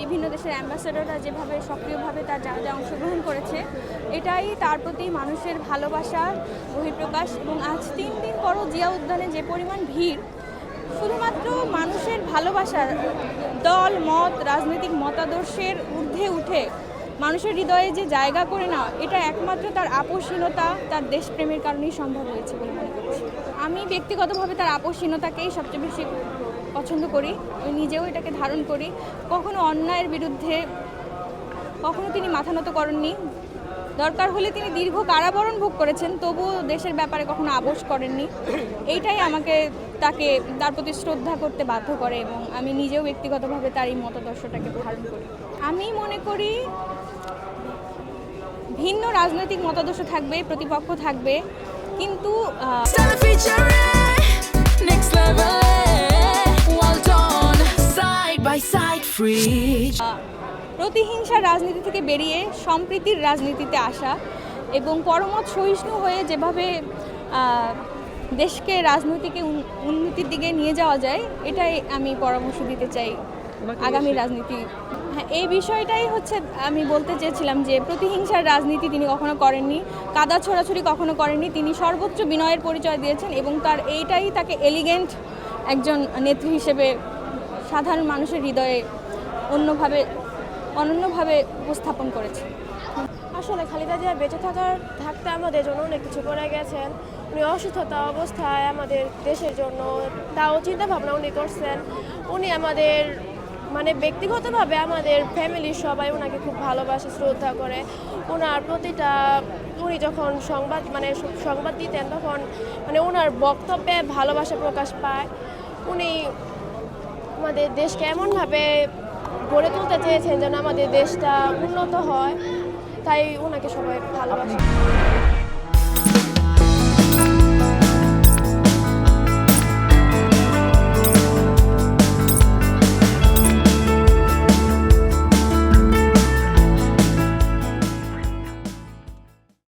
বিভিন্ন দেশের অ্যাম্বাসেডররা যেভাবে সক্রিয়ভাবে তার জানাজায় অংশগ্রহণ করেছে, এটাই তার প্রতি মানুষের ভালোবাসার বহিঃপ্রকাশ। এবং আজ 3 দিন পরও জিয়া উদ্যানে যে পরিমাণ ভিড়, শুধুমাত্র মানুষের ভালোবাসার দল মত রাজনৈতিক মতাদর্শের ঊর্ধ্বে উঠে মানুষের হৃদয়ে যে জায়গা করে না, এটা একমাত্র তার আপোষহীনতা, তার দেশপ্রেমের কারণেই সম্ভব হয়েছে বলে মনে করছি। আমি ব্যক্তিগতভাবে তার আপোষহীনতাকেই সবচেয়ে বেশি পছন্দ করি, আমি নিজেও এটাকে ধারণ করি। কখনো অন্যায়ের বিরুদ্ধে কখনো তিনি মাথা নত করেননি। দরকার হলে তিনি দীর্ঘ কারাবরণ ভোগ করেছেন, তবুও দেশের ব্যাপারে কখনো আপোষ করেননি। এইটাই আমাকে তার প্রতি শ্রদ্ধা করতে বাধ্য করে এবং আমি নিজেও ব্যক্তিগতভাবে তার এই মতাদর্শটাকে ধারণ করি। আমি মনে করি ভিন্ন রাজনৈতিক মতাদর্শ থাকবে, প্রতিপক্ষ থাকবে, কিন্তু প্রতিহিংসার রাজনীতি থেকে বেরিয়ে সম্প্রীতির রাজনীতিতে আসা এবং পরমত সহিষ্ণু হয়ে যেভাবে দেশকে রাজনৈতিক উন্নতির দিকে নিয়ে যাওয়া যায়, এটাই আমি পরামর্শ দিতে চাই আগামী রাজনীতি। হ্যাঁ, এই বিষয়টাই হচ্ছে আমি বলতে চেয়েছিলাম যে প্রতিহিংসার রাজনীতি তিনি কখনো করেননি, কাদা ছোড়াছুড়ি কখনো করেননি। তিনি সর্বোচ্চ বিনয়ের পরিচয় দিয়েছেন এবং এইটাই তাকে এলিগেন্ট একজন নেত্রী হিসেবে সাধারণ মানুষের হৃদয়ে অনন্যভাবে উপস্থাপন করেছে। আসলে খালেদা জিয়া বেঁচে থাকতে আমাদের জন্য অনেক কিছু করে গেছেন। উনি অসুস্থতা অবস্থায় আমাদের দেশের জন্য তাও চিন্তা ভাবনা উনি করছেন। উনি আমাদের ব্যক্তিগতভাবে আমাদের ফ্যামিলির সবাই ওনাকে খুব ভালোবাসে, শ্রদ্ধা করে। ওনার প্রতিটা উনি যখন সংবাদ দিতেন তখন ওনার বক্তব্যে ভালোবাসা প্রকাশ পায়। উনি আমাদের দেশকে এমনভাবে গড়ে তুলতে চেয়েছেন যেন আমাদের দেশটা উন্নত হয়, তাই ওনাকে সবাই ভালোবাসে।